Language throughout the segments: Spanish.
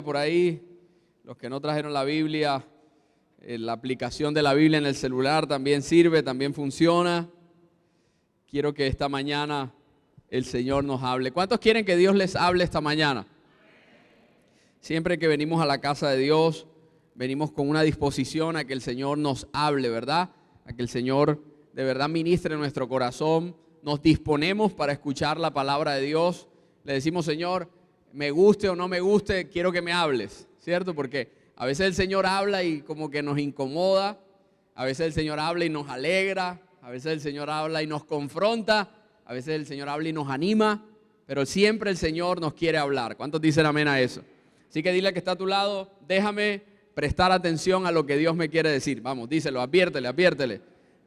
Por ahí, los que no trajeron la Biblia, la aplicación de la Biblia en el celular también sirve, también funciona. Quiero que esta mañana el Señor nos hable. ¿Cuántos quieren que Dios les hable esta mañana? Siempre que venimos a la casa de Dios, venimos con una disposición a que el Señor nos hable, ¿verdad? A que el Señor de verdad ministre en nuestro corazón. Nos disponemos para escuchar la palabra de Dios. Le decimos, Señor, me guste o no me guste, quiero que me hables, ¿cierto? Porque a veces el Señor habla y como que nos incomoda, a veces el Señor habla y nos alegra, a veces el Señor habla y nos confronta, a veces el Señor habla y nos anima, pero siempre el Señor nos quiere hablar. ¿Cuántos dicen amén a eso? Así que dile al que está a tu lado, déjame prestar atención a lo que Dios me quiere decir. Vamos, díselo, adviértele.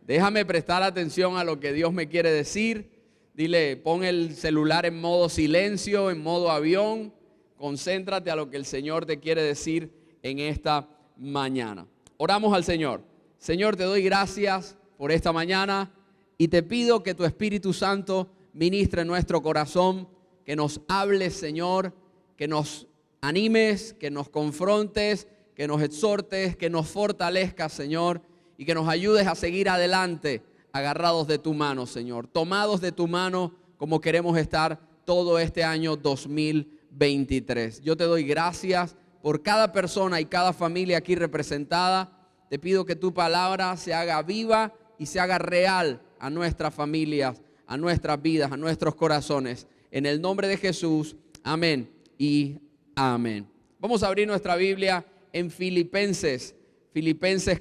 Déjame prestar atención a lo que Dios me quiere decir. Dile, pon el celular en modo silencio, en modo avión. Concéntrate a lo que el Señor te quiere decir en esta mañana. Oramos al Señor. Señor, te doy gracias por esta mañana y te pido que tu Espíritu Santo ministre en nuestro corazón, que nos hables, Señor, que nos animes, que nos confrontes, que nos exhortes, que nos fortalezcas, Señor, y que nos ayudes a seguir adelante, agarrados de tu mano, Señor, tomados de tu mano como queremos estar todo este año 2023. Yo te doy gracias por cada persona y cada familia aquí representada. Te pido que tu palabra se haga viva y se haga real a nuestras familias, a nuestras vidas, a nuestros corazones. En el nombre de Jesús, amén y amén. Vamos a abrir nuestra Biblia en Filipenses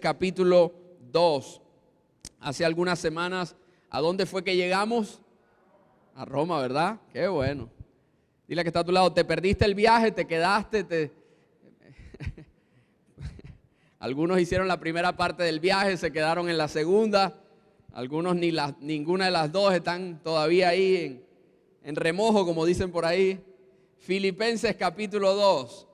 capítulo 2. Hace algunas semanas, ¿a dónde fue que llegamos? A Roma, ¿verdad? Qué bueno. Dile que está a tu lado, te perdiste el viaje, te quedaste. Algunos hicieron la primera parte del viaje, se quedaron en la segunda. Algunos ninguna de las dos están todavía ahí en remojo, como dicen por ahí. Filipenses capítulo 2.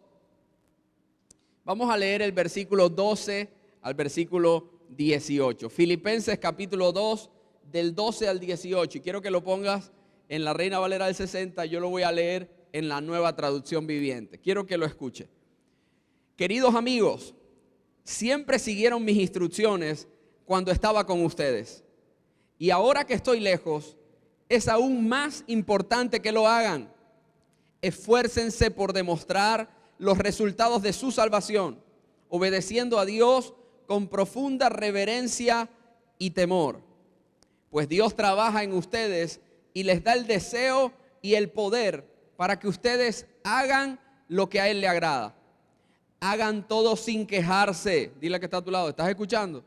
Vamos a leer el versículo 12 al versículo 18. Filipenses capítulo 2, del 12 al 18. Y quiero que lo pongas en la Reina Valera del 60. Yo lo voy a leer en la Nueva Traducción Viviente. Quiero que lo escuche. Queridos amigos, siempre siguieron mis instrucciones cuando estaba con ustedes. Y ahora que estoy lejos, es aún más importante que lo hagan. Esfuércense por demostrar los resultados de su salvación, obedeciendo a Dios con profunda reverencia y temor. Pues Dios trabaja en ustedes y les da el deseo y el poder para que ustedes hagan lo que a Él le agrada. Hagan todo sin quejarse. Dile que está a tu lado, ¿estás escuchando?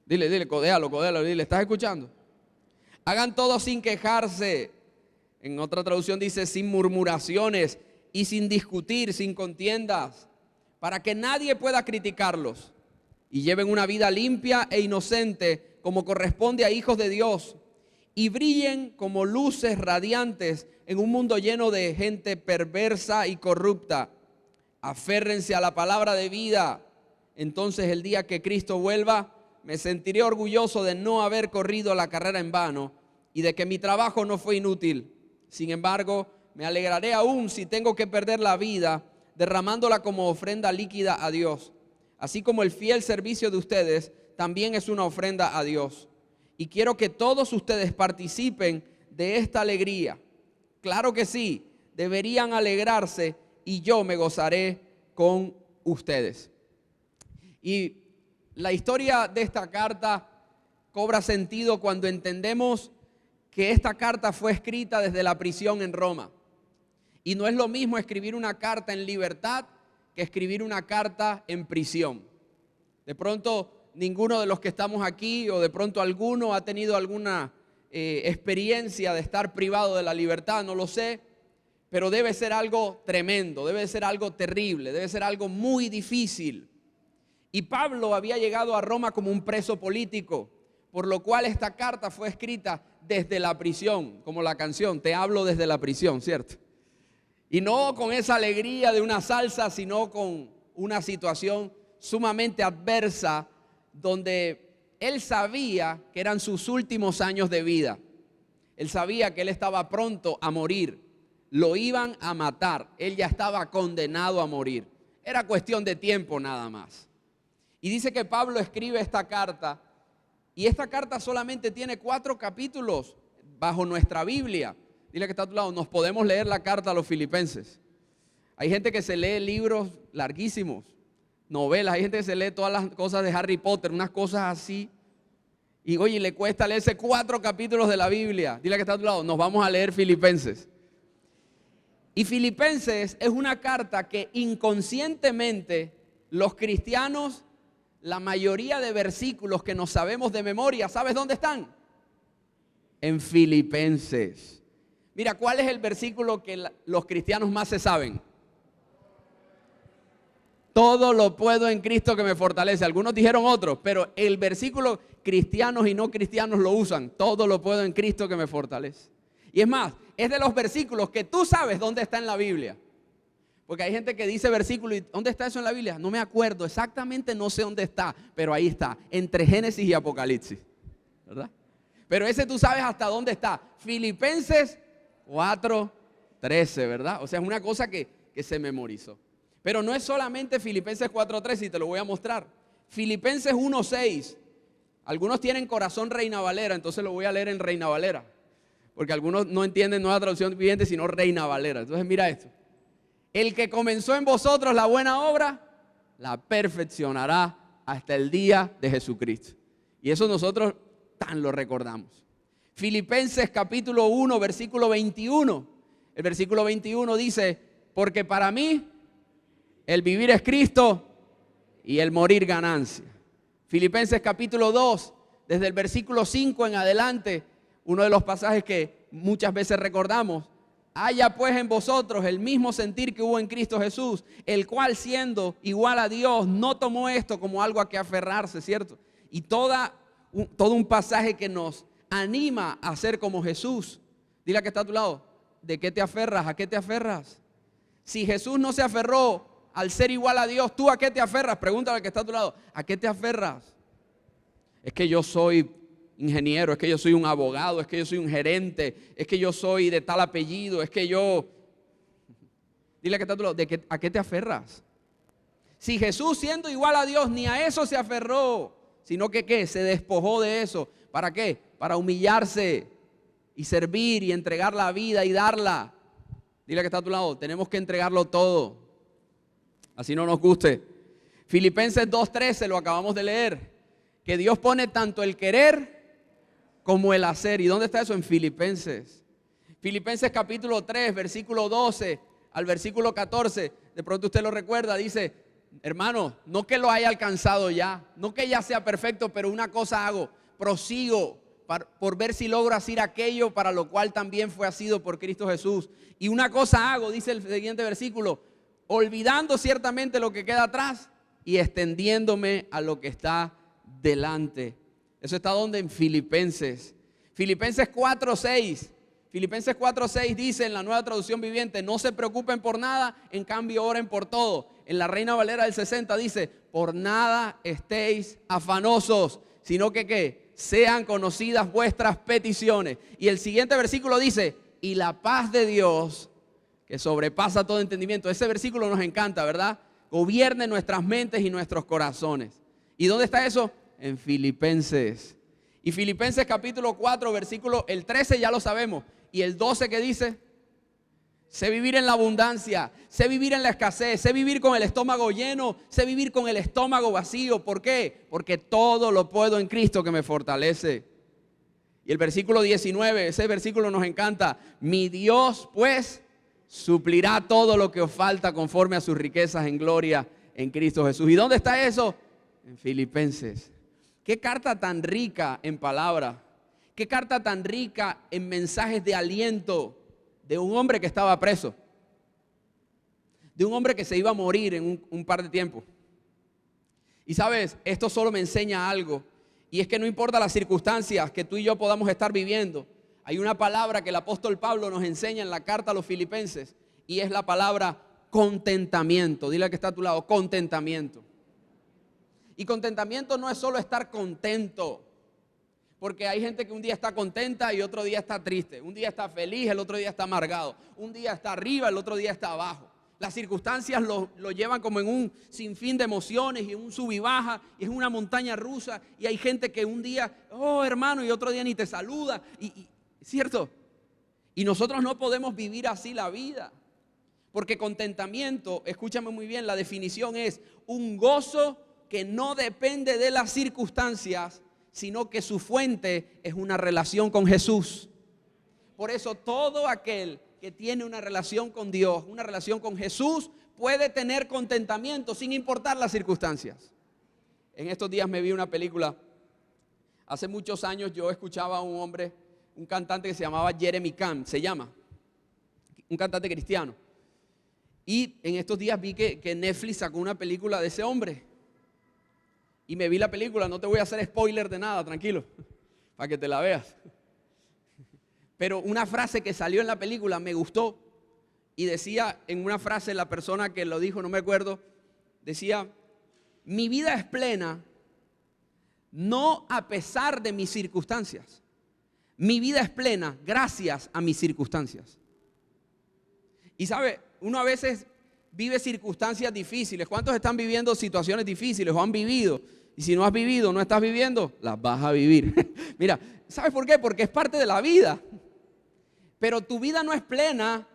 Dile, codéalo, dile, ¿estás escuchando? Hagan todo sin quejarse. En otra traducción dice sin murmuraciones y sin discutir, sin contiendas, para que nadie pueda criticarlos, y lleven una vida limpia e inocente como corresponde a hijos de Dios, y brillen como luces radiantes en un mundo lleno de gente perversa y corrupta. Aférrense a la palabra de vida. Entonces el día que Cristo vuelva, me sentiré orgulloso de no haber corrido la carrera en vano y de que mi trabajo no fue inútil. Sin embargo, me alegraré aún si tengo que perder la vida derramándola como ofrenda líquida a Dios. Así como el fiel servicio de ustedes también es una ofrenda a Dios. Y quiero que todos ustedes participen de esta alegría. Claro que sí, deberían alegrarse y yo me gozaré con ustedes. Y la historia de esta carta cobra sentido cuando entendemos que esta carta fue escrita desde la prisión en Roma. Y no es lo mismo escribir una carta en libertad que escribir una carta en prisión. De pronto, ninguno de los que estamos aquí, o de pronto alguno, ha tenido alguna experiencia de estar privado de la libertad, no lo sé, pero debe ser algo tremendo, debe ser algo terrible, debe ser algo muy difícil. Y Pablo había llegado a Roma como un preso político, por lo cual esta carta fue escrita desde la prisión, como la canción, te hablo desde la prisión, ¿cierto? Y no con esa alegría de una salsa, sino con una situación sumamente adversa, donde él sabía que eran sus últimos años de vida. Él sabía que él estaba pronto a morir. lo iban a matar. Él ya estaba condenado a morir. Era cuestión de tiempo nada más. Y dice que Pablo escribe esta carta, y esta carta solamente tiene 4 capítulos bajo nuestra Biblia. Dile que está a tu lado, nos podemos leer la carta a los filipenses. Hay gente que se lee libros larguísimos, novelas, hay gente que se lee todas las cosas de Harry Potter, unas cosas así. Y oye, le cuesta leerse 4 capítulos de la Biblia. Dile que está a tu lado, nos vamos a leer Filipenses. Y Filipenses es una carta que inconscientemente los cristianos, la mayoría de versículos que nos sabemos de memoria, ¿sabes dónde están? En Filipenses. Mira, ¿cuál es el versículo que los cristianos más se saben? Todo lo puedo en Cristo que me fortalece. Algunos dijeron otros, pero el versículo cristianos y no cristianos lo usan. Todo lo puedo en Cristo que me fortalece. Y es más, es de los versículos que tú sabes dónde está en la Biblia. Porque hay gente que dice versículo, ¿y dónde está eso en la Biblia? No me acuerdo, exactamente no sé dónde está, pero ahí está, entre Génesis y Apocalipsis, ¿verdad? Pero ese tú sabes hasta dónde está. Filipenses 4:13, ¿verdad? O sea, es una cosa que se memorizó. Pero no es solamente Filipenses 4:13, y te lo voy a mostrar. Filipenses 1:6. Algunos tienen corazón Reina Valera, entonces lo voy a leer en Reina Valera. Porque algunos no entienden Nueva Traducción Viviente, sino Reina Valera. Entonces mira esto. El que comenzó en vosotros la buena obra, la perfeccionará hasta el día de Jesucristo. Y eso nosotros tan lo recordamos. Filipenses capítulo 1, versículo 21. El versículo 21 dice, porque para mí el vivir es Cristo y el morir ganancia. Filipenses capítulo 2, desde el versículo 5 en adelante, uno de los pasajes que muchas veces recordamos. Haya pues en vosotros el mismo sentir que hubo en Cristo Jesús, el cual siendo igual a Dios, no tomó esto como algo a que aferrarse, ¿cierto? Y todo un pasaje que nos anima a ser como Jesús. Dile a que está a tu lado, ¿de qué te aferras? ¿A qué te aferras? Si Jesús no se aferró al ser igual a Dios, ¿tú a qué te aferras? Pregúntale al que está a tu lado, ¿a qué te aferras? Es que yo soy ingeniero, es que yo soy un abogado, es que yo soy un gerente, es que yo soy de tal apellido, es que yo... Dile que está a tu lado, ¿a qué te aferras? Si Jesús siendo igual a Dios ni a eso se aferró, sino que ¿qué? Se despojó de eso. ¿Para qué? Para humillarse y servir y entregar la vida y darla. Dile que está a tu lado, tenemos que entregarlo todo, así no nos guste. Filipenses 2:13 lo acabamos de leer, que Dios pone tanto el querer como el hacer. ¿Y dónde está eso? En Filipenses. Filipenses capítulo 3, versículo 12 al versículo 14. De pronto usted lo recuerda, dice, hermano, no que lo haya alcanzado ya, no que ya sea perfecto, pero una cosa hago, prosigo por ver si logro hacer aquello para lo cual también fue asido por Cristo Jesús. Y una cosa hago, dice el siguiente versículo, olvidando ciertamente lo que queda atrás y extendiéndome a lo que está delante. Eso está donde en Filipenses. Filipenses 4:6. Filipenses 4:6 dice en la Nueva Traducción Viviente, no se preocupen por nada, en cambio oren por todo. En la Reina Valera del 60 dice, por nada estéis afanosos, sino que ¿qué? Sean conocidas vuestras peticiones. Y el siguiente versículo dice, y la paz de Dios, que sobrepasa todo entendimiento. Ese versículo nos encanta, ¿verdad? Gobierne nuestras mentes y nuestros corazones. ¿Y dónde está eso? En Filipenses. Y Filipenses capítulo 4, versículo, el 13 ya lo sabemos. Y el 12 que dice, sé vivir en la abundancia, sé vivir en la escasez, sé vivir con el estómago lleno, sé vivir con el estómago vacío. ¿Por qué? Porque todo lo puedo en Cristo que me fortalece. Y el versículo 19, ese versículo nos encanta. Mi Dios pues suplirá todo lo que os falta conforme a sus riquezas en gloria en Cristo Jesús. ¿Y dónde está eso? En Filipenses. Qué carta tan rica en palabras. Qué carta tan rica en mensajes de aliento de un hombre que estaba preso. De un hombre que se iba a morir en un par de tiempo. Y sabes, esto solo me enseña algo. Y es que no importa las circunstancias que tú y yo podamos estar viviendo. Hay una palabra que el apóstol Pablo nos enseña en la carta a los Filipenses. Y es la palabra contentamiento. Dile al que está a tu lado, contentamiento. Y contentamiento no es solo estar contento. Porque hay gente que un día está contenta y otro día está triste. Un día está feliz, el otro día está amargado. Un día está arriba, el otro día está abajo. Las circunstancias lo llevan como en un sinfín de emociones y en un sub y baja y es una montaña rusa. Y hay gente que un día, oh hermano, y otro día ni te saluda. ¿Cierto? Y nosotros no podemos vivir así la vida. Porque contentamiento, escúchame muy bien, la definición es un gozo que no depende de las circunstancias, sino que su fuente es una relación con Jesús. Por eso todo aquel que tiene una relación con Dios, una relación con Jesús, puede tener contentamiento sin importar las circunstancias. En estos días me vi una película. Hace muchos años yo escuchaba a un hombre, un cantante que se llamaba Jeremy Camp, un cantante cristiano. Y en estos días vi que Netflix sacó una película de ese hombre. Y me vi la película, no te voy a hacer spoiler de nada, tranquilo, para que te la veas. Pero una frase que salió en la película me gustó y decía en una frase, la persona que lo dijo, no me acuerdo, decía: mi vida es plena no a pesar de mis circunstancias. Mi vida es plena gracias a mis circunstancias. Y sabe, uno a veces vive circunstancias difíciles. ¿Cuántos están viviendo situaciones difíciles o han vivido? Y si no has vivido, no estás viviendo, las vas a vivir. Mira, ¿sabes por qué? Porque es parte de la vida. Pero tu vida no es plena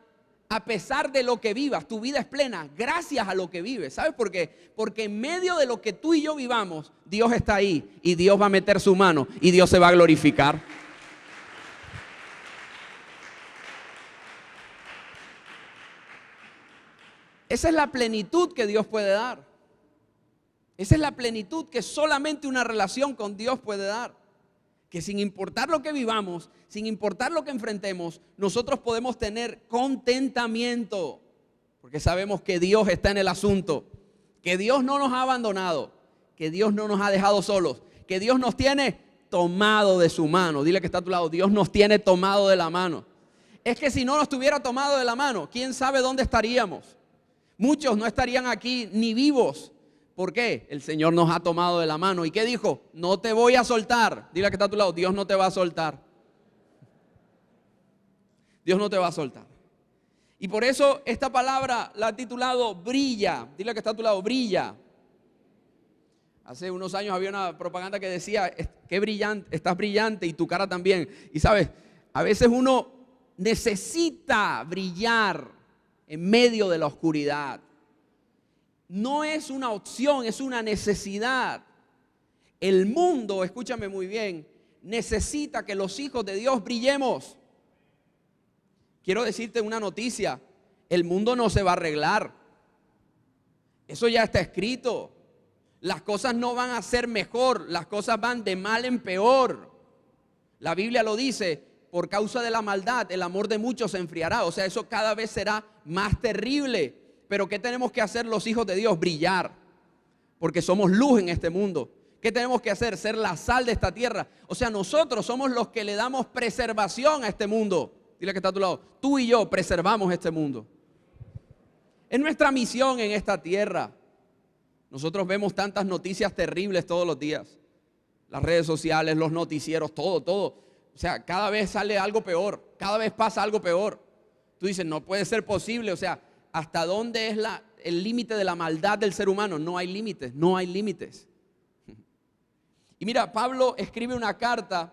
a pesar de lo que vivas. Tu vida es plena gracias a lo que vives. ¿Sabes por qué? Porque en medio de lo que tú y yo vivamos, Dios está ahí y Dios va a meter su mano y Dios se va a glorificar. Esa es la plenitud que Dios puede dar. Esa es la plenitud que solamente una relación con Dios puede dar. Que sin importar lo que vivamos, sin importar lo que enfrentemos, nosotros podemos tener contentamiento. Porque sabemos que Dios está en el asunto. Que Dios no nos ha abandonado. Que Dios no nos ha dejado solos. Que Dios nos tiene tomado de su mano. Dile que está a tu lado: Dios nos tiene tomado de la mano. Es que si no nos tuviera tomado de la mano, ¿quién sabe dónde estaríamos? Muchos no estarían aquí ni vivos. ¿Por qué? El Señor nos ha tomado de la mano. ¿Y qué dijo? No te voy a soltar. Dile que está a tu lado: Dios no te va a soltar. Dios no te va a soltar. Y por eso esta palabra la ha titulado brilla. Dile que está a tu lado: brilla. Hace unos años había una propaganda que decía: qué brillante, estás brillante y tu cara también. Y sabes, a veces uno necesita brillar en medio de la oscuridad. No es una opción, es una necesidad. El mundo, escúchame muy bien, necesita que los hijos de Dios brillemos. Quiero decirte una noticia: el mundo no se va a arreglar. Eso ya está escrito. Las cosas no van a ser mejor, las cosas van de mal en peor. La Biblia lo dice: por causa de la maldad, el amor de muchos se enfriará. O sea, eso cada vez será más terrible. Pero ¿qué tenemos que hacer los hijos de Dios? Brillar. Porque somos luz en este mundo. ¿Qué tenemos que hacer? Ser la sal de esta tierra. O sea, nosotros somos los que le damos preservación a este mundo. Dile que está a tu lado: tú y yo preservamos este mundo. Es nuestra misión en esta tierra. Nosotros vemos tantas noticias terribles todos los días. Las redes sociales, los noticieros, todo. O sea, cada vez sale algo peor. Cada vez pasa algo peor. Tú dices: no puede ser posible. O sea, ¿hasta dónde es el límite de la maldad del ser humano? No hay límites, no hay límites. Y mira, Pablo escribe una carta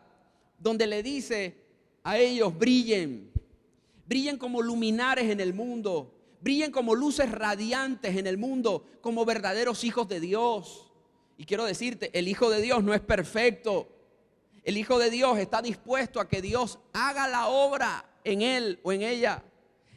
donde le dice a ellos: brillen, brillen como luminares en el mundo, brillen como luces radiantes en el mundo, como verdaderos hijos de Dios. Y quiero decirte, el Hijo de Dios no es perfecto. El Hijo de Dios está dispuesto a que Dios haga la obra en él o en ella.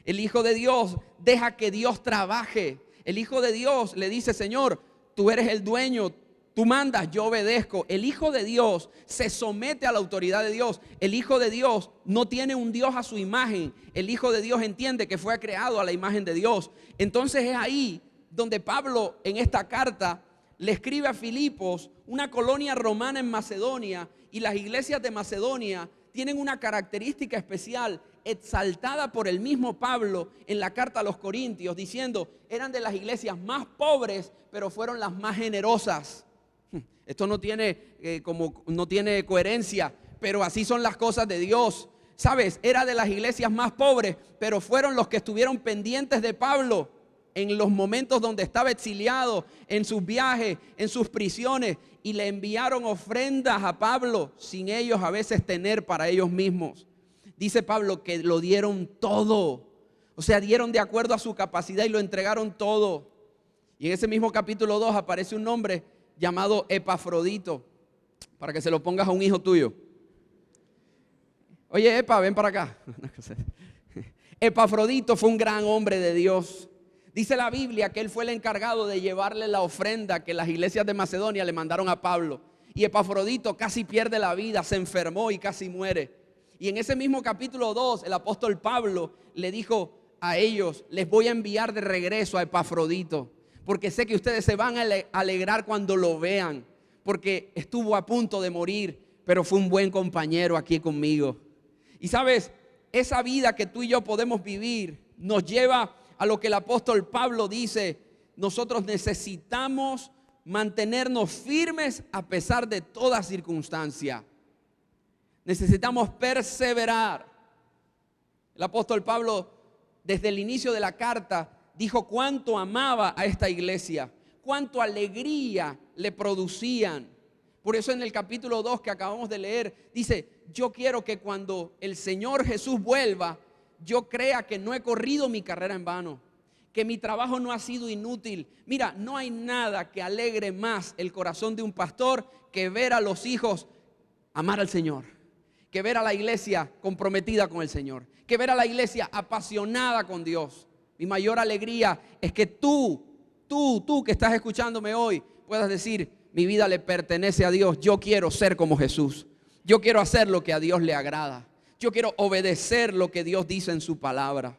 El Hijo de Dios deja que Dios trabaje. El Hijo de Dios le dice: Señor, tú eres el dueño, tú mandas, yo obedezco. El Hijo de Dios se somete a la autoridad de Dios. El Hijo de Dios no tiene un Dios a su imagen. El Hijo de Dios entiende que fue creado a la imagen de Dios. Entonces es ahí donde Pablo en esta carta le escribe a Filipos, una colonia romana en Macedonia, y las iglesias de Macedonia tienen una característica especial, exaltada por el mismo Pablo en la carta a los Corintios, diciendo: eran de las iglesias más pobres, pero fueron las más generosas. Esto no tiene coherencia, pero así son las cosas de Dios. ¿Sabes? Era de las iglesias más pobres, pero fueron los que estuvieron pendientes de Pablo en los momentos donde estaba exiliado, en sus viajes, en sus prisiones, y le enviaron ofrendas a Pablo sin ellos a veces tener para ellos mismos. Dice Pablo que lo dieron todo, o sea, dieron de acuerdo a su capacidad y lo entregaron todo. Y en ese mismo capítulo 2 aparece un nombre llamado Epafrodito, para que se lo pongas a un hijo tuyo. Oye, Epa, ven para acá. Epafrodito fue un gran hombre de Dios. Dice la Biblia que él fue el encargado de llevarle la ofrenda que las iglesias de Macedonia le mandaron a Pablo. Y Epafrodito casi pierde la vida, se enfermó y casi muere. Y en ese mismo capítulo 2, el apóstol Pablo le dijo a ellos: les voy a enviar de regreso a Epafrodito, porque sé que ustedes se van a alegrar cuando lo vean, porque estuvo a punto de morir, pero fue un buen compañero aquí conmigo. Y sabes, esa vida que tú y yo podemos vivir nos lleva a lo que el apóstol Pablo dice: nosotros necesitamos mantenernos firmes a pesar de toda circunstancia. Necesitamos perseverar. El apóstol Pablo, desde el inicio de la carta, dijo cuánto amaba a esta iglesia, cuánto alegría le producían. Por eso en el capítulo 2 que acabamos de leer, dice: yo quiero que cuando el Señor Jesús vuelva, yo crea que no he corrido mi carrera en vano, que mi trabajo no ha sido inútil. Mira, no hay nada que alegre más el corazón de un pastor que ver a los hijos amar al Señor, que ver a la iglesia comprometida con el Señor, que ver a la iglesia apasionada con Dios. Mi mayor alegría es que tú que estás escuchándome hoy, puedas decir: mi vida le pertenece a Dios, yo quiero ser como Jesús, yo quiero hacer lo que a Dios le agrada, yo quiero obedecer lo que Dios dice en su palabra.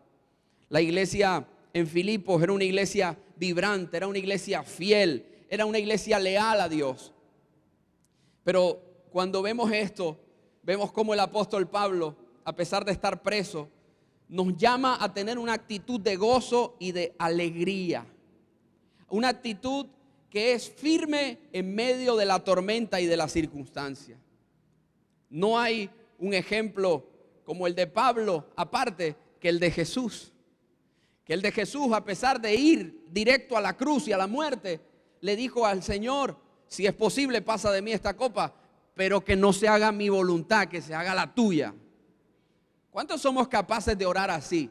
La iglesia en Filipos era una iglesia vibrante, era una iglesia fiel, era una iglesia leal a Dios. Pero cuando vemos esto, vemos cómo el apóstol Pablo, a pesar de estar preso, nos llama a tener una actitud de gozo y de alegría. Una actitud que es firme en medio de la tormenta y de la circunstancia. No hay un ejemplo como el de Pablo, aparte que el de Jesús. Que el de Jesús, a pesar de ir directo a la cruz y a la muerte, le dijo al Señor: si es posible, pasa de mí esta copa, pero que no se haga mi voluntad, que se haga la tuya. ¿Cuántos somos capaces de orar así?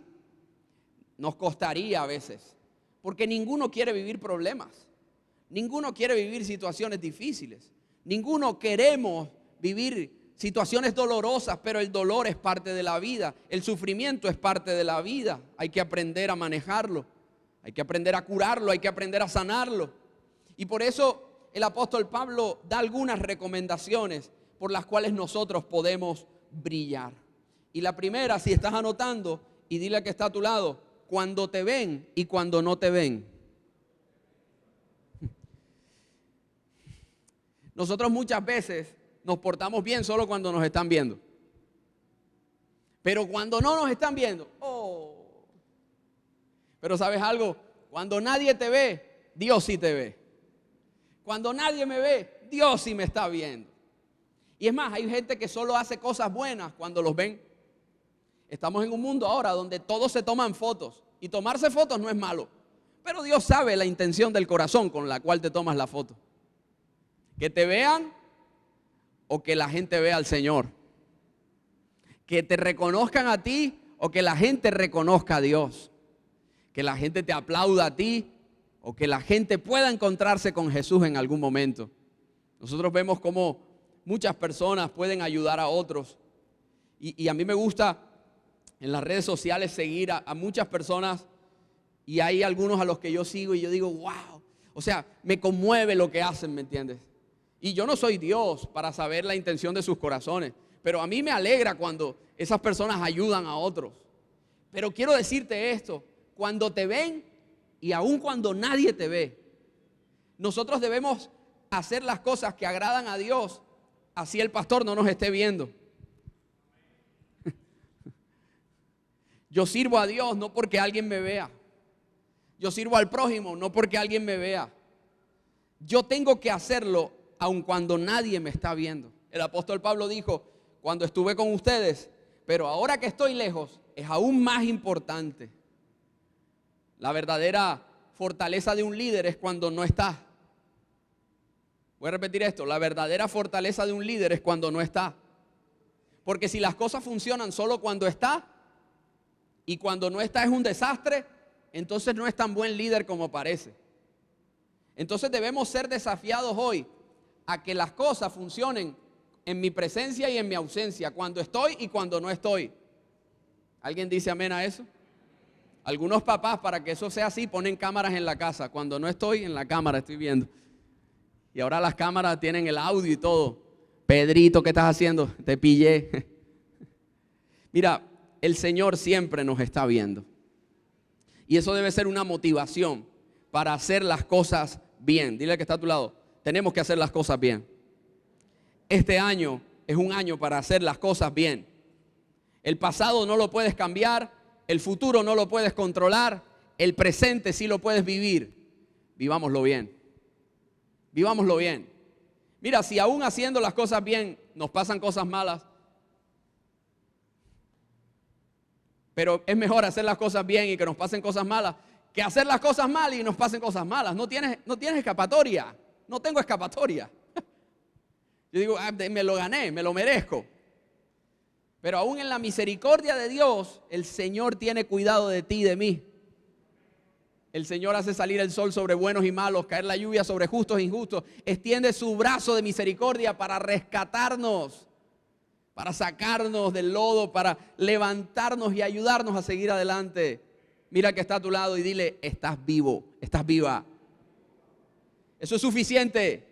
Nos costaría a veces, porque ninguno quiere vivir problemas. Ninguno quiere vivir situaciones difíciles. Ninguno queremos vivir situaciones dolorosas, pero el dolor es parte de la vida. El sufrimiento es parte de la vida. Hay que aprender a manejarlo. Hay que aprender a curarlo. Hay que aprender a sanarlo. Y por eso el apóstol Pablo da algunas recomendaciones por las cuales nosotros podemos brillar. Y la primera, si estás anotando, y dile al que está a tu lado: cuando te ven y cuando no te ven. Nosotros muchas veces nos portamos bien solo cuando nos están viendo. Pero cuando no nos están viendo, Pero ¿sabes algo? Cuando nadie te ve, Dios sí te ve. Cuando nadie me ve, Dios sí me está viendo. Y es más, hay gente que solo hace cosas buenas cuando los ven. Estamos en un mundo ahora donde todos se toman fotos. Y tomarse fotos no es malo. Pero Dios sabe la intención del corazón con la cual te tomas la foto. Que te vean o que la gente vea al Señor. Que te reconozcan a ti o que la gente reconozca a Dios. Que la gente te aplauda a ti o que la gente pueda encontrarse con Jesús en algún momento. Nosotros vemos cómo muchas personas pueden ayudar a otros. Y a mí me gusta en las redes sociales seguir a muchas personas, y hay algunos a los que yo sigo y yo digo: wow, o sea, me conmueve lo que hacen, ¿me entiendes? Y yo no soy Dios para saber la intención de sus corazones, pero a mí me alegra cuando esas personas ayudan a otros. Pero quiero decirte esto: cuando te ven y aun cuando nadie te ve, nosotros debemos hacer las cosas que agradan a Dios, así el pastor no nos esté viendo. Yo sirvo a Dios no porque alguien me vea. Yo sirvo al prójimo no porque alguien me vea. Yo tengo que hacerlo aun cuando nadie me está viendo. El apóstol Pablo dijo: cuando estuve con ustedes, pero ahora que estoy lejos es aún más importante. La verdadera fortaleza de un líder es cuando no está. Voy a repetir esto, la verdadera fortaleza de un líder es cuando no está. Porque si las cosas funcionan solo cuando está y cuando no está es un desastre, entonces no es tan buen líder como parece. Entonces debemos ser desafiados hoy a que las cosas funcionen en mi presencia y en mi ausencia, cuando estoy y cuando no estoy. ¿Alguien dice amén a eso? Algunos papás, para que eso sea así, ponen cámaras en la casa. Cuando no estoy, en la cámara estoy viendo. Y ahora las cámaras tienen el audio y todo. Pedrito, ¿qué estás haciendo? Te pillé. Mira, el Señor siempre nos está viendo. Y eso debe ser una motivación para hacer las cosas bien. Dile al que está a tu lado, tenemos que hacer las cosas bien. Este año es un año para hacer las cosas bien. El pasado no lo puedes cambiar, el futuro no lo puedes controlar, el presente sí lo puedes vivir. Vivámoslo bien. Vivámoslo bien. Mira, si aún haciendo las cosas bien nos pasan cosas malas, pero es mejor hacer las cosas bien y que nos pasen cosas malas que hacer las cosas mal y nos pasen cosas malas. No tienes escapatoria. No tengo escapatoria. Yo digo, me lo gané, me lo merezco. Pero aún en la misericordia de Dios, el Señor tiene cuidado de ti y de mí. El Señor hace salir el sol sobre buenos y malos, caer la lluvia sobre justos e injustos. Extiende su brazo de misericordia para rescatarnos, para sacarnos del lodo, para levantarnos y ayudarnos a seguir adelante. Mira que está a tu lado y dile, estás vivo, estás viva. Eso es suficiente.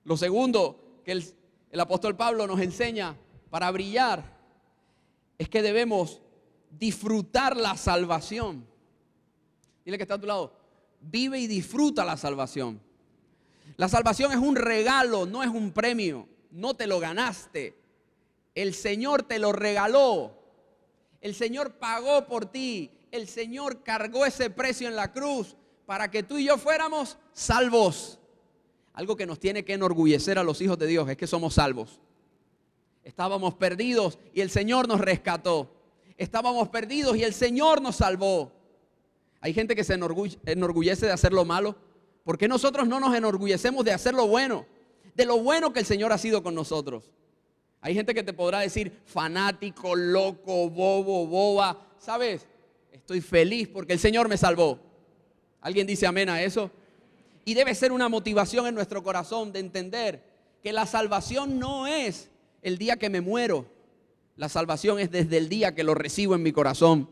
Lo segundo que el apóstol Pablo nos enseña para brillar es que debemos disfrutar la salvación. Dile que está a tu lado, vive y disfruta la salvación. La salvación es un regalo, no es un premio. No te lo ganaste. El Señor te lo regaló. El Señor pagó por ti. El Señor cargó ese precio en la cruz para que tú y yo fuéramos salvos. Algo que nos tiene que enorgullecer a los hijos de Dios es que somos salvos. Estábamos perdidos y el Señor nos rescató. Estábamos perdidos y el Señor nos salvó. Hay gente que se enorgullece de hacer lo malo. ¿Por qué nosotros no nos enorgullecemos de hacer lo bueno? De lo bueno que el Señor ha sido con nosotros. Hay gente que te podrá decir fanático, loco, bobo, boba. ¿Sabes? Estoy feliz porque el Señor me salvó. ¿Alguien dice amén a eso? Y debe ser una motivación en nuestro corazón de entender que la salvación no es el día que me muero. La salvación es desde el día que lo recibo en mi corazón.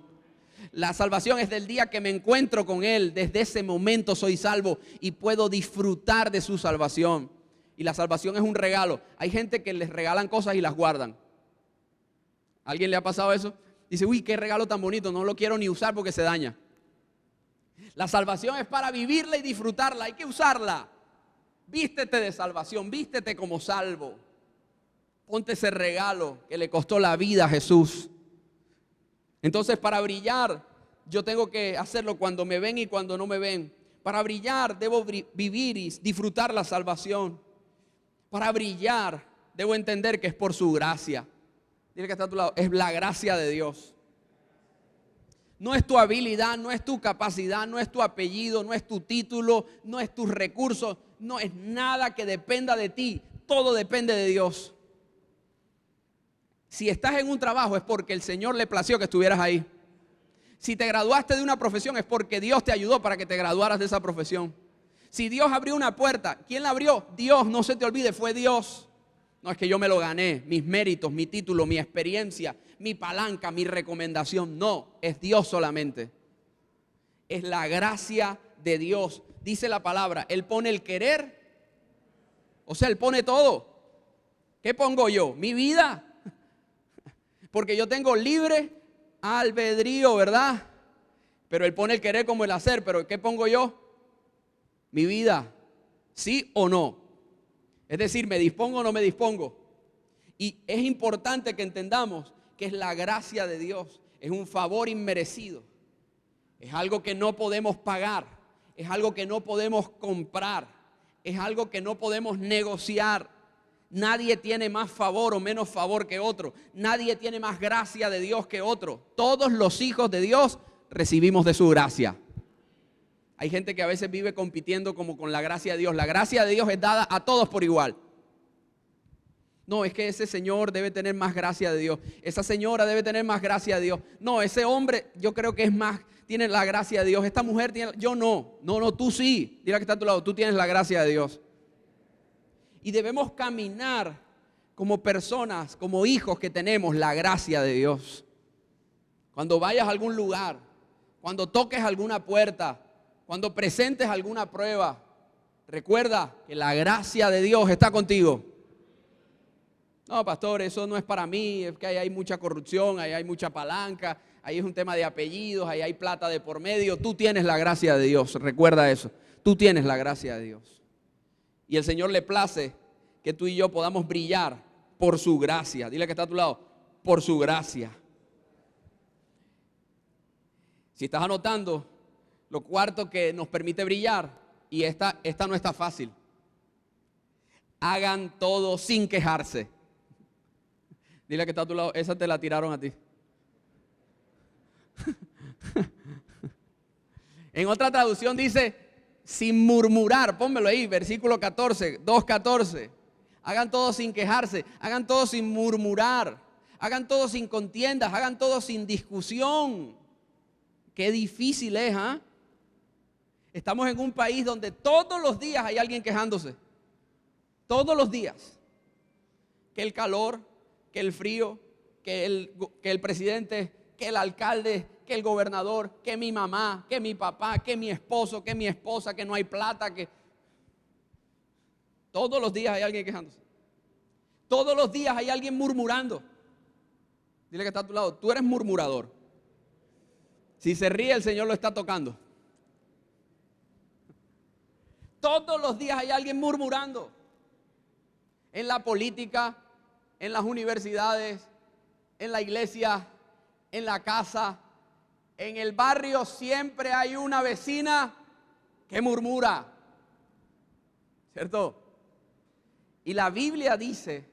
La salvación es del día que me encuentro con Él. Desde ese momento soy salvo y puedo disfrutar de su salvación. Y la salvación es un regalo. Hay gente que les regalan cosas y las guardan. ¿A alguien le ha pasado eso? Dice, uy, qué regalo tan bonito, no lo quiero ni usar porque se daña. La salvación es para vivirla y disfrutarla, hay que usarla. Vístete de salvación, vístete como salvo. Ponte ese regalo que le costó la vida a Jesús. Entonces, para brillar, yo tengo que hacerlo cuando me ven y cuando no me ven. Para brillar, debo vivir y disfrutar la salvación. Para brillar, debo entender que es por su gracia. Dile que está a tu lado, es la gracia de Dios. No es tu habilidad, no es tu capacidad, no es tu apellido, no es tu título, no es tus recursos, no es nada que dependa de ti. Todo depende de Dios. Si estás en un trabajo es porque el Señor le plació que estuvieras ahí. Si te graduaste de una profesión es porque Dios te ayudó para que te graduaras de esa profesión. Si Dios abrió una puerta, ¿quién la abrió? Dios, no se te olvide, fue Dios. No es que yo me lo gané, mis méritos, mi título, mi experiencia, mi palanca, mi recomendación. No, es Dios solamente. Es la gracia de Dios. Dice la palabra, Él pone el querer. O sea, Él pone todo. ¿Qué pongo yo? Mi vida. Porque yo tengo libre albedrío, ¿verdad? Pero Él pone el querer como el hacer. ¿Pero qué pongo yo? Mi vida. ¿Sí o no? Es decir, ¿me dispongo o no me dispongo? Y es importante que entendamos que es la gracia de Dios. Es un favor inmerecido. Es algo que no podemos pagar. Es algo que no podemos comprar. Es algo que no podemos negociar. Nadie tiene más favor o menos favor que otro. Nadie tiene más gracia de Dios que otro. Todos los hijos de Dios recibimos de su gracia. Hay gente que a veces vive compitiendo como con la gracia de Dios. La gracia de Dios es dada a todos por igual. No, es que ese señor debe tener más gracia de Dios. Esa señora debe tener más gracia de Dios. No, ese hombre yo creo que es más, tiene la gracia de Dios. Esta mujer tiene, yo no. No, tú sí. Dile que está a tu lado, tú tienes la gracia de Dios. Y debemos caminar como personas, como hijos que tenemos la gracia de Dios. Cuando vayas a algún lugar, cuando toques alguna puerta, cuando presentes alguna prueba, recuerda que la gracia de Dios está contigo. No, pastor, eso no es para mí, es que ahí hay mucha corrupción, ahí hay mucha palanca, ahí es un tema de apellidos, ahí hay plata de por medio. Tú tienes la gracia de Dios, recuerda eso. Tú tienes la gracia de Dios. Y el Señor le place que tú y yo podamos brillar por su gracia. Dile que está a tu lado, por su gracia. Si estás anotando, lo cuarto que nos permite brillar, y esta no está fácil. Hagan todo sin quejarse. Dile que está a tu lado, esa te la tiraron a ti. En otra traducción dice, sin murmurar. Pónmelo ahí, versículo 14, 2:14. Hagan todo sin quejarse, hagan todo sin murmurar, hagan todo sin contiendas, hagan todo sin discusión. Qué difícil es, ¿ah? Estamos en un país donde todos los días hay alguien quejándose. Todos los días. Que el calor, que el frío, que el presidente, que el alcalde, que el gobernador, que mi mamá, que mi papá, que mi esposo, que mi esposa, que no hay plata, que... Todos los días hay alguien quejándose. Todos los días hay alguien murmurando. Dile que está a tu lado, tú eres murmurador. Si se ríe, el Señor lo está tocando. Todos los días hay alguien murmurando. En la política, en las universidades, en la iglesia, en la casa, en el barrio, siempre hay una vecina que murmura. ¿Cierto? Y la Biblia dice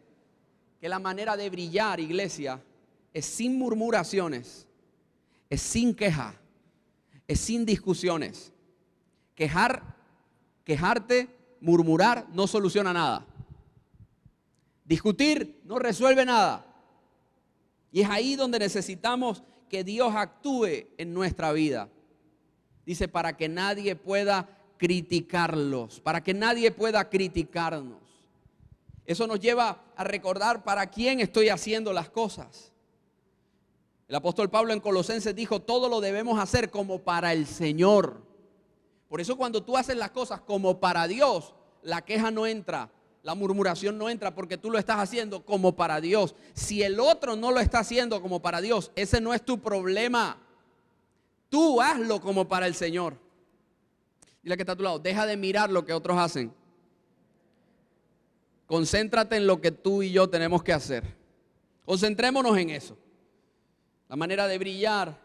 que la manera de brillar, iglesia, es sin murmuraciones, es sin queja, es sin discusiones. Quejarte, murmurar no soluciona nada. Discutir no resuelve nada. Y es ahí donde necesitamos que Dios actúe en nuestra vida. Dice, para que nadie pueda criticarlos, para que nadie pueda criticarnos. Eso nos lleva a recordar para quién estoy haciendo las cosas. El apóstol Pablo en Colosenses dijo, todo lo debemos hacer como para el Señor. Por eso cuando tú haces las cosas como para Dios, la queja no entra, la murmuración no entra, porque tú lo estás haciendo como para Dios. Si el otro no lo está haciendo como para Dios, ese no es tu problema. Tú hazlo como para el Señor. Dile que está a tu lado, deja de mirar lo que otros hacen. Concéntrate en lo que tú y yo tenemos que hacer. Concentrémonos en eso. La manera de brillar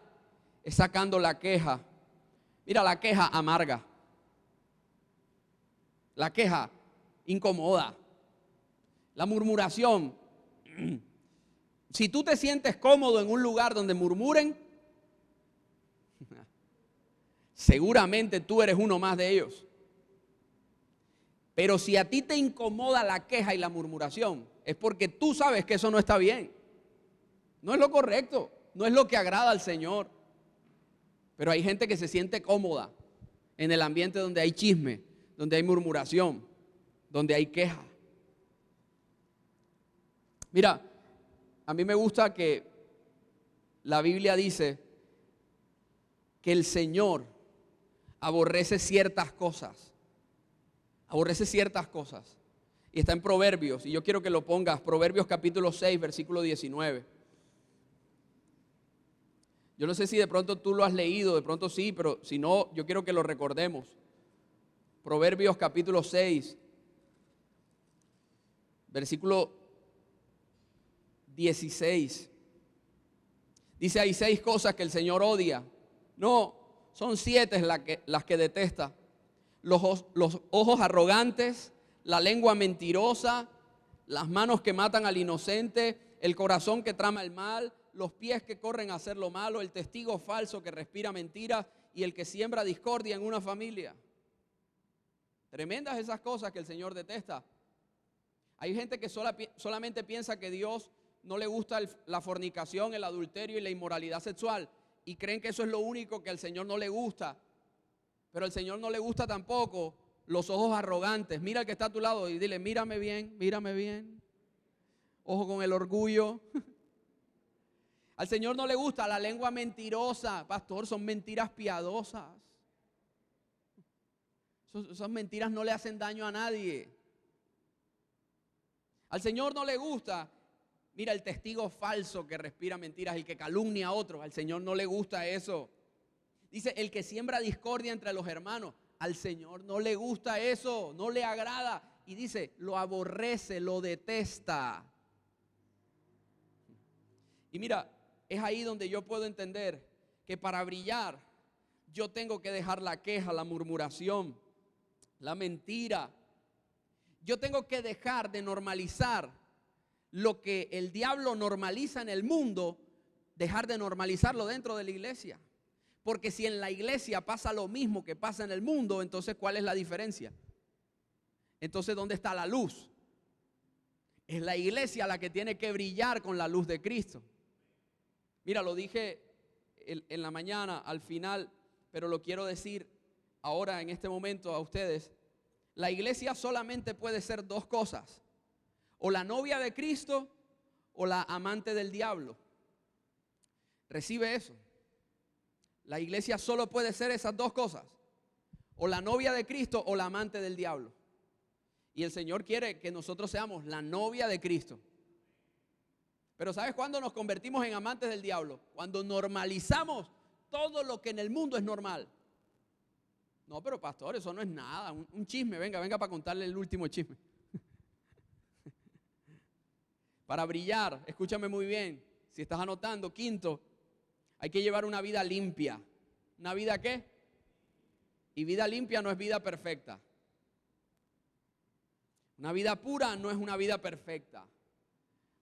es sacando la queja. Mira, la queja amarga. La queja incomoda. La murmuración. Si tú te sientes cómodo en un lugar donde murmuren, seguramente tú eres uno más de ellos. Pero si a ti te incomoda la queja y la murmuración, es porque tú sabes que eso no está bien. No es lo correcto, no es lo que agrada al Señor. Pero hay gente que se siente cómoda en el ambiente donde hay chisme, donde hay murmuración, donde hay queja. Mira, a mí me gusta que la Biblia dice que el Señor aborrece ciertas cosas. Aborrece ciertas cosas. Y está en Proverbios, y yo quiero que lo pongas, Proverbios capítulo 6, versículo 19. Yo no sé si de pronto tú lo has leído, de pronto sí, pero si no, yo quiero que lo recordemos. Proverbios capítulo 6, versículo 16. Dice, hay 6 cosas que el Señor odia. No, son 7 las que detesta. Los ojos arrogantes, la lengua mentirosa, las manos que matan al inocente, el corazón que trama el mal, los pies que corren a hacer lo malo, el testigo falso que respira mentiras y el que siembra discordia en una familia. Tremendas esas cosas que el Señor detesta. Hay gente que solamente piensa que Dios no le gusta la fornicación, el adulterio y la inmoralidad sexual y creen que eso es lo único que al Señor no le gusta. Pero al Señor no le gusta tampoco los ojos arrogantes. Mira al que está a tu lado y dile, mírame bien, mírame bien. Ojo con el orgullo. Al Señor no le gusta la lengua mentirosa. Pastor, son mentiras piadosas. Esas mentiras no le hacen daño a nadie. Al Señor no le gusta, mira, el testigo falso que respira mentiras, el que calumnia a otros. Al Señor no le gusta eso. Dice, el que siembra discordia entre los hermanos. Al Señor no le gusta eso, no le agrada. Y dice, lo aborrece, lo detesta. Y mira, es ahí donde yo puedo entender que para brillar yo tengo que dejar la queja, la murmuración, la mentira. Yo tengo que dejar de normalizar lo que el diablo normaliza en el mundo, dejar de normalizarlo dentro de la iglesia. Porque si en la iglesia pasa lo mismo que pasa en el mundo, entonces ¿cuál es la diferencia? Entonces, ¿dónde está la luz? Es la iglesia la que tiene que brillar con la luz de Cristo. Mira, lo dije en la mañana, al final, pero lo quiero decir ahora en este momento a ustedes. La iglesia solamente puede ser dos cosas: o la novia de Cristo o la amante del diablo. Recibe eso. La iglesia solo puede ser esas dos cosas: o la novia de Cristo o la amante del diablo. Y el Señor quiere que nosotros seamos la novia de Cristo. Pero ¿sabes cuándo nos convertimos en amantes del diablo? Cuando normalizamos todo lo que en el mundo es normal. No, pero pastor, eso no es nada, un chisme, venga para contarle el último chisme. Para brillar, escúchame muy bien, si estás anotando, quinto, hay que llevar una vida limpia. ¿Una vida qué? Y vida limpia no es vida perfecta. Una vida pura no es una vida perfecta.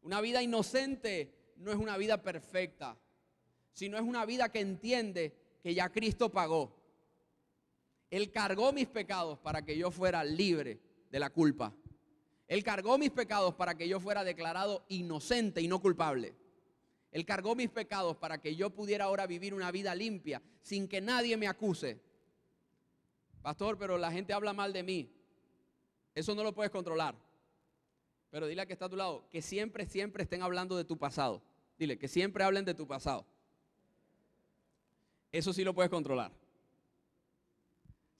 Una vida inocente no es una vida perfecta, sino es una vida que entiende que ya Cristo pagó. Él cargó mis pecados para que yo fuera libre de la culpa. Él cargó mis pecados para que yo fuera declarado inocente y no culpable. Él cargó mis pecados para que yo pudiera ahora vivir una vida limpia sin que nadie me acuse. Pastor, pero la gente habla mal de mí. Eso no lo puedes controlar. Pero dile a que está a tu lado que siempre estén hablando de tu pasado. Dile que siempre hablen de tu pasado. Eso sí lo puedes controlar.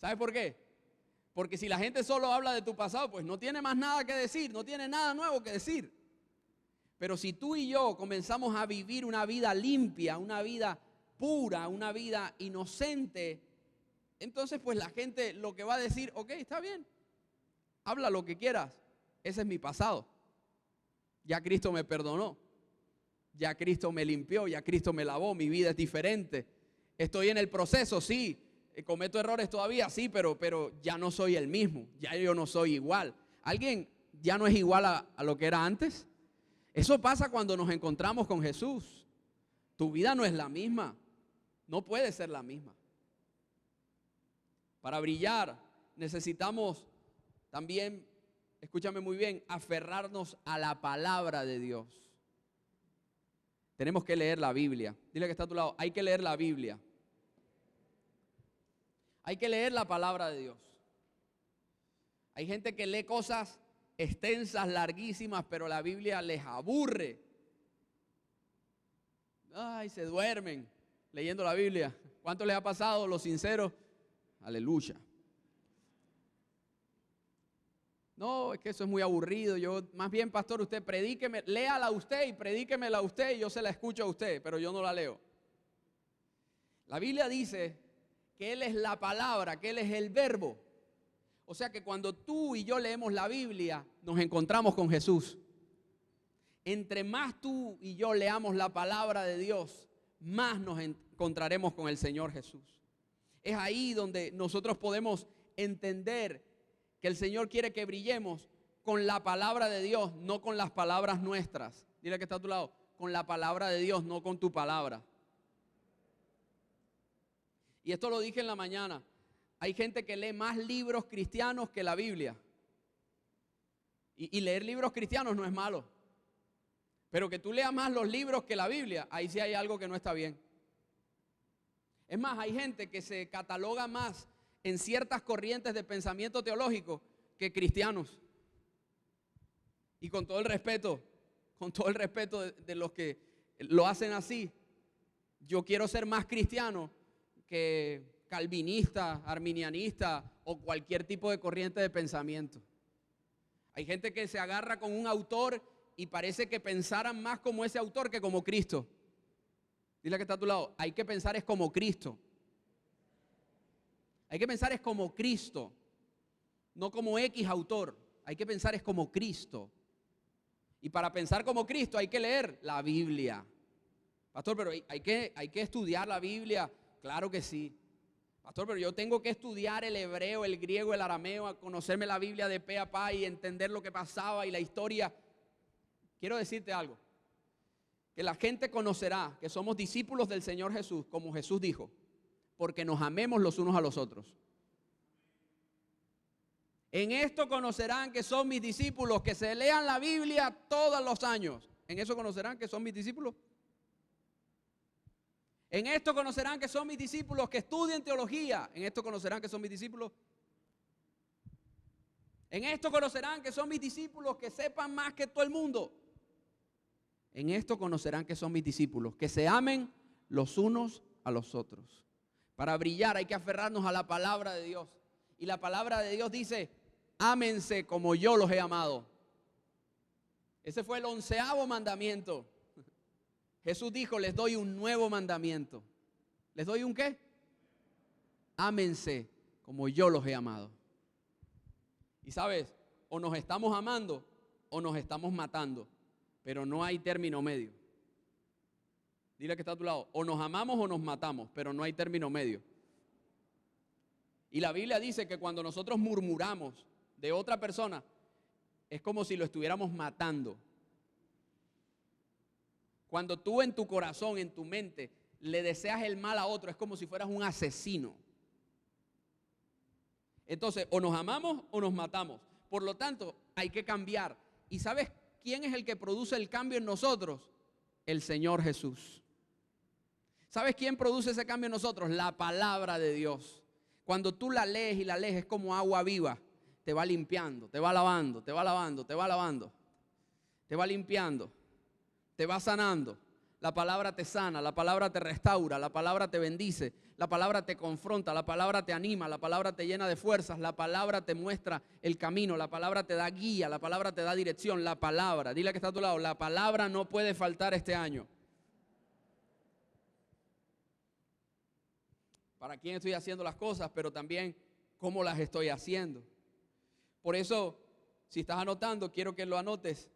¿Sabes por qué? Porque si la gente solo habla de tu pasado, pues no tiene más nada que decir, no tiene nada nuevo que decir. Pero si tú y yo comenzamos a vivir una vida limpia, una vida pura, una vida inocente, entonces pues la gente lo que va a decir, ok, está bien, habla lo que quieras, ese es mi pasado. Ya Cristo me perdonó, ya Cristo me limpió, ya Cristo me lavó, mi vida es diferente. Estoy en el proceso, sí. Cometo errores todavía, sí, pero ya no soy el mismo, ya yo no soy igual. ¿Alguien ya no es igual a lo que era antes? Eso pasa cuando nos encontramos con Jesús. Tu vida no es la misma, no puede ser la misma. Para brillar necesitamos también, escúchame muy bien, aferrarnos a la palabra de Dios. Tenemos que leer la Biblia. Dile que está a tu lado, hay que leer la Biblia. Hay que leer la palabra de Dios. Hay gente que lee cosas extensas, larguísimas, pero la Biblia les aburre. Ay, se duermen leyendo la Biblia. ¿Cuánto les ha pasado, los sinceros? Aleluya. No, es que eso es muy aburrido. Yo, más bien, pastor, usted predíqueme, léala usted y predíquemela a usted y yo se la escucho a usted, pero yo no la leo. La Biblia dice que Él es la palabra, que Él es el verbo. O sea que cuando tú y yo leemos la Biblia, nos encontramos con Jesús. Entre más tú y yo leamos la palabra de Dios, más nos encontraremos con el Señor Jesús. Es ahí donde nosotros podemos entender que el Señor quiere que brillemos con la palabra de Dios, no con las palabras nuestras. Dile que está a tu lado, con la palabra de Dios, no con tu palabra. Y esto lo dije en la mañana. Hay gente que lee más libros cristianos que la Biblia. Y leer libros cristianos no es malo. Pero que tú leas más los libros que la Biblia, ahí sí hay algo que no está bien. Es más, hay gente que se cataloga más en ciertas corrientes de pensamiento teológico que cristianos. Y con todo el respeto de los que lo hacen así, yo quiero ser más cristiano que calvinista, arminianista o cualquier tipo de corriente de pensamiento. Hay gente que se agarra con un autor y parece que pensaran más como ese autor que como Cristo. Dile que está a tu lado, hay que pensar es como Cristo. Hay que pensar es como Cristo, no como X autor. Hay que pensar es como Cristo. Y para pensar como Cristo hay que leer la Biblia. Pastor, pero hay que estudiar la Biblia. Claro que sí. Pastor, pero yo tengo que estudiar el hebreo, el griego, el arameo, a conocerme la Biblia de pe a pa y entender lo que pasaba y la historia. Quiero decirte algo. Que la gente conocerá que somos discípulos del Señor Jesús, como Jesús dijo, porque nos amemos los unos a los otros. En esto conocerán que son mis discípulos, que se lean la Biblia todos los años. En eso conocerán que son mis discípulos. En esto conocerán que son mis discípulos, que estudien teología. En esto conocerán que son mis discípulos. En esto conocerán que son mis discípulos, que sepan más que todo el mundo. En esto conocerán que son mis discípulos, que se amen los unos a los otros. Para brillar hay que aferrarnos a la palabra de Dios. Y la palabra de Dios dice, ámense como yo los he amado. Ese fue el 11º mandamiento. Jesús dijo, les doy un nuevo mandamiento. ¿Les doy un qué? Ámense como yo los he amado. Y sabes, o nos estamos amando o nos estamos matando. Pero no hay término medio. Dile que está a tu lado, o nos amamos o nos matamos, pero no hay término medio. Y la Biblia dice que cuando nosotros murmuramos de otra persona, es como si lo estuviéramos matando. Cuando tú en tu corazón, en tu mente, le deseas el mal a otro, es como si fueras un asesino. Entonces, o nos amamos o nos matamos. Por lo tanto, hay que cambiar. ¿Y sabes quién es el que produce el cambio en nosotros? El Señor Jesús. ¿Sabes quién produce ese cambio en nosotros? La palabra de Dios. Cuando tú la lees y la lees es como agua viva. Te va limpiando, te va lavando, te va lavando, te va lavando. Te va limpiando, te va sanando. La palabra te sana, la palabra te restaura, la palabra te bendice, la palabra te confronta, la palabra te anima, la palabra te llena de fuerzas, la palabra te muestra el camino, la palabra te da guía, la palabra te da dirección, la palabra. Dile que está a tu lado, la palabra no puede faltar este año. Para quién estoy haciendo las cosas, pero también cómo las estoy haciendo. Por eso, si estás anotando, quiero que lo anotes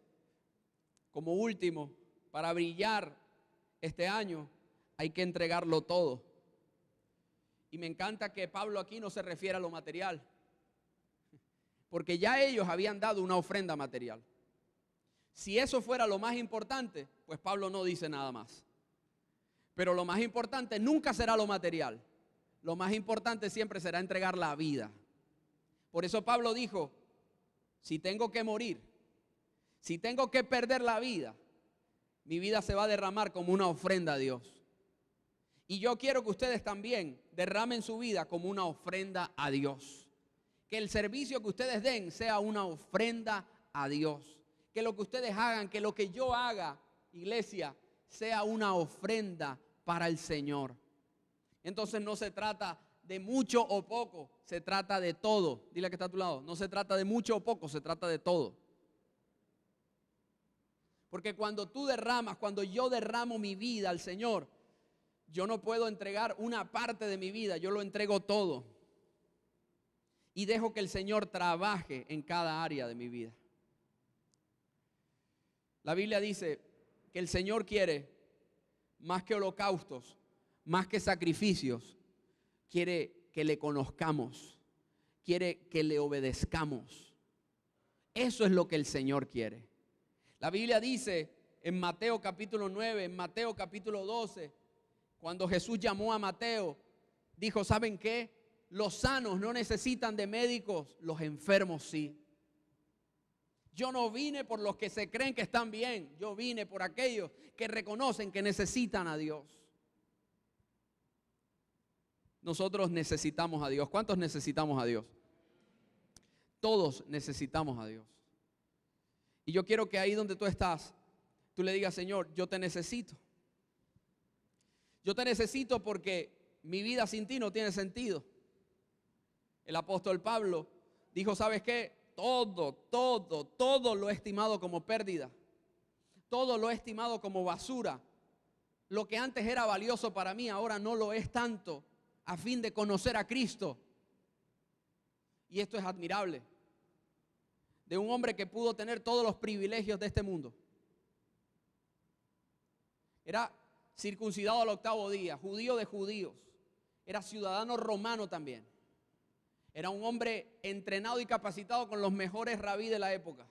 como último. Para brillar este año hay que entregarlo todo. Y me encanta que Pablo aquí no se refiere a lo material, porque ya ellos habían dado una ofrenda material. Si eso fuera lo más importante, pues Pablo no dice nada más. Pero lo más importante nunca será lo material. Lo más importante siempre será entregar la vida. Por eso Pablo dijo, si tengo que morir, si tengo que perder la vida, mi vida se va a derramar como una ofrenda a Dios. Y yo quiero que ustedes también derramen su vida como una ofrenda a Dios. Que el servicio que ustedes den sea una ofrenda a Dios. Que lo que ustedes hagan, que lo que yo haga, iglesia, sea una ofrenda para el Señor. Entonces no se trata de mucho o poco, se trata de todo. Dile que está a tu lado, no se trata de mucho o poco, se trata de todo. Porque cuando tú derramas, cuando yo derramo mi vida al Señor, yo no puedo entregar una parte de mi vida, yo lo entrego todo. Y dejo que el Señor trabaje en cada área de mi vida. La Biblia dice que el Señor quiere más que holocaustos, más que sacrificios, quiere que le conozcamos, quiere que le obedezcamos. Eso es lo que el Señor quiere. La Biblia dice en Mateo capítulo 9, en Mateo capítulo 12, cuando Jesús llamó a Mateo, dijo, ¿saben qué? Los sanos no necesitan de médicos, los enfermos sí. Yo no vine por los que se creen que están bien, yo vine por aquellos que reconocen que necesitan a Dios. Nosotros necesitamos a Dios. ¿Cuántos necesitamos a Dios? Todos necesitamos a Dios. Y yo quiero que ahí donde tú estás, tú le digas, Señor, yo te necesito. Yo te necesito porque mi vida sin ti no tiene sentido. El apóstol Pablo dijo, ¿sabes qué? Todo lo he estimado como pérdida. Todo lo he estimado como basura. Lo que antes era valioso para mí, ahora no lo es tanto, a fin de conocer a Cristo. Y esto es admirable. De un hombre que pudo tener todos los privilegios de este mundo. Era circuncidado al 8º día, judío de judíos. Era ciudadano romano también. Era un hombre entrenado y capacitado con los mejores rabí de la época.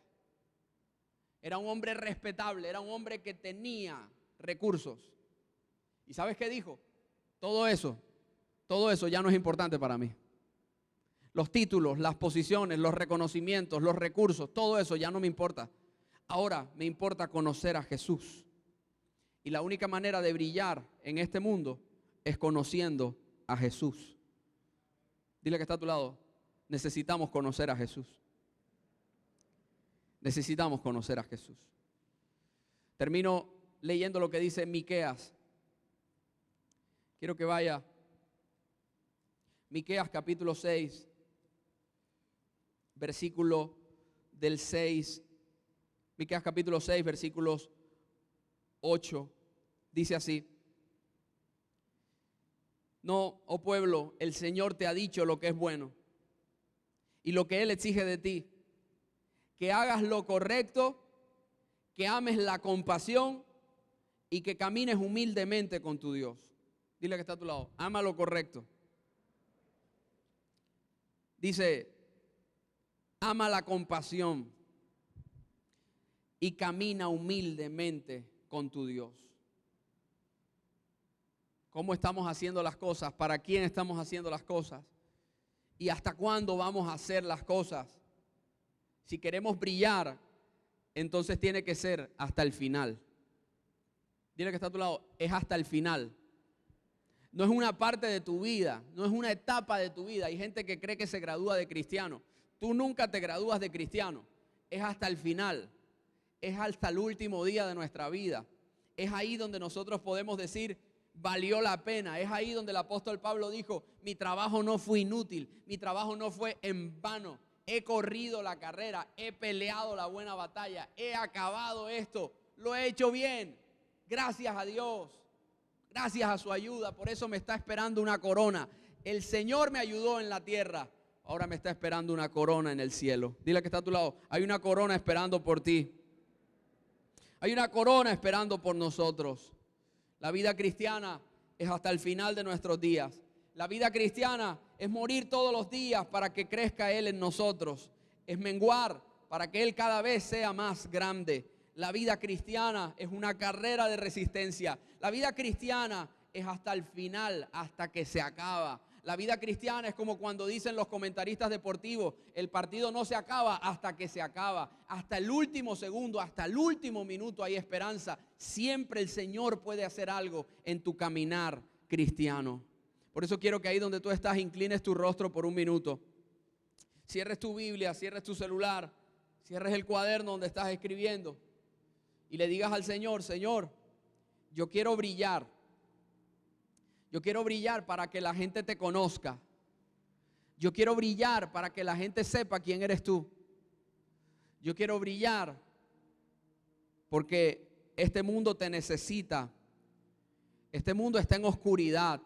Era un hombre respetable, era un hombre que tenía recursos. ¿Y sabes qué dijo? Todo eso ya no es importante para mí. Los títulos, las posiciones, los reconocimientos, los recursos, todo eso ya no me importa. Ahora me importa conocer a Jesús. Y la única manera de brillar en este mundo es conociendo a Jesús. Dile que está a tu lado, necesitamos conocer a Jesús. Necesitamos conocer a Jesús. Termino leyendo lo que dice Miqueas. Quiero que vaya. Miqueas capítulo 6, versículo del 6. Miqueas capítulo 6, versículos 8. Dice así. No, oh pueblo, el Señor te ha dicho lo que es bueno y lo que Él exige de ti. Que hagas lo correcto, que ames la compasión y que camines humildemente con tu Dios. Dile que está a tu lado, ama lo correcto. Dice, ama la compasión y camina humildemente con tu Dios. ¿Cómo estamos haciendo las cosas? ¿Para quién estamos haciendo las cosas? ¿Y hasta cuándo vamos a hacer las cosas? Si queremos brillar, entonces tiene que ser hasta el final. Dile que está a tu lado, es hasta el final. No es una parte de tu vida, no es una etapa de tu vida. Hay gente que cree que se gradúa de cristiano. Tú nunca te gradúas de cristiano. Es hasta el final. Es hasta el último día de nuestra vida. Es ahí donde nosotros podemos decir, valió la pena. Es ahí donde el apóstol Pablo dijo, mi trabajo no fue inútil, mi trabajo no fue en vano. He corrido la carrera, he peleado la buena batalla, he acabado esto, lo he hecho bien. Gracias a Dios. Gracias a su ayuda, por eso me está esperando una corona. El Señor me ayudó en la tierra, ahora me está esperando una corona en el cielo. Dile que está a tu lado, hay una corona esperando por ti. Hay una corona esperando por nosotros. La vida cristiana es hasta el final de nuestros días. La vida cristiana es morir todos los días para que crezca Él en nosotros. Es menguar para que Él cada vez sea más grande. La vida cristiana es una carrera de resistencia. La vida cristiana es hasta el final, hasta que se acaba. La vida cristiana es como cuando dicen los comentaristas deportivos, el partido no se acaba hasta que se acaba. Hasta el último segundo, hasta el último minuto hay esperanza. Siempre el Señor puede hacer algo en tu caminar cristiano. Por eso quiero que ahí donde tú estás inclines tu rostro por un minuto. Cierres tu Biblia, cierres tu celular, cierres el cuaderno donde estás escribiendo. Y le digas al Señor, Señor, yo quiero brillar. Yo quiero brillar para que la gente te conozca. Yo quiero brillar para que la gente sepa quién eres tú. Yo quiero brillar porque este mundo te necesita. Este mundo está en oscuridad.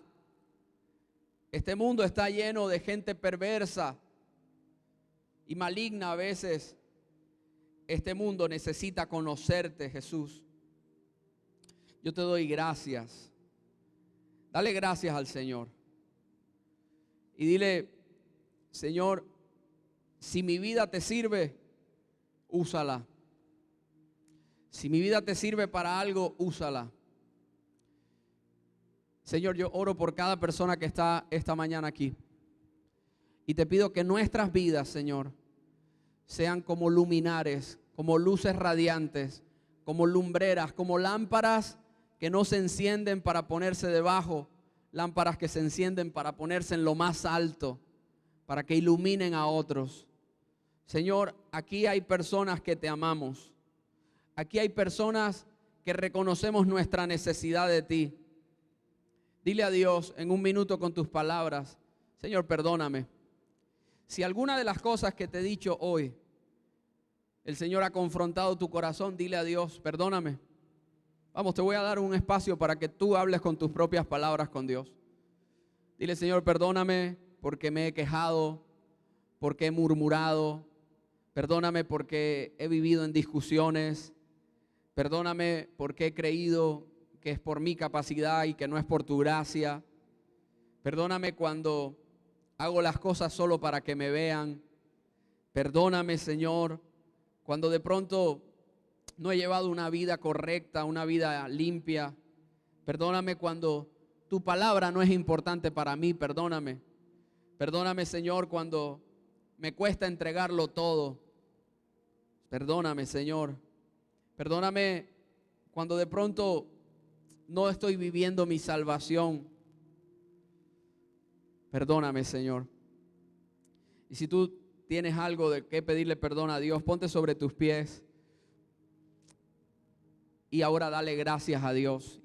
Este mundo está lleno de gente perversa y maligna a veces. Este mundo necesita conocerte, Jesús. Yo te doy gracias. Dale gracias al Señor. Y dile, Señor, si mi vida te sirve, úsala. Si mi vida te sirve para algo, úsala. Señor, yo oro por cada persona que está esta mañana aquí. Y te pido que nuestras vidas, Señor, sean como luminares, como luces radiantes, como lumbreras, como lámparas que no se encienden para ponerse debajo, lámparas que se encienden para ponerse en lo más alto, para que iluminen a otros. Señor, aquí hay personas que te amamos. Aquí hay personas que reconocemos nuestra necesidad de ti. Dile a Dios en un minuto con tus palabras: Señor, perdóname. Si alguna de las cosas que te he dicho hoy, el Señor ha confrontado tu corazón, dile a Dios: perdóname. Vamos, te voy a dar un espacio para que tú hables con tus propias palabras con Dios. Dile: Señor, perdóname porque me he quejado, porque he murmurado. Perdóname porque he vivido en discusiones. Perdóname porque he creído que es por mi capacidad y que no es por tu gracia. Perdóname cuando hago las cosas solo para que me vean. Perdóname, Señor, cuando de pronto no he llevado una vida correcta, una vida limpia. Perdóname cuando tu palabra no es importante para mí. Perdóname. Perdóname, Señor, cuando me cuesta entregarlo todo. Perdóname, Señor. Perdóname cuando de pronto no estoy viviendo mi salvación. Perdóname, Señor. Y si tú tienes algo de qué pedirle perdón a Dios, ponte sobre tus pies y ahora dale gracias a Dios.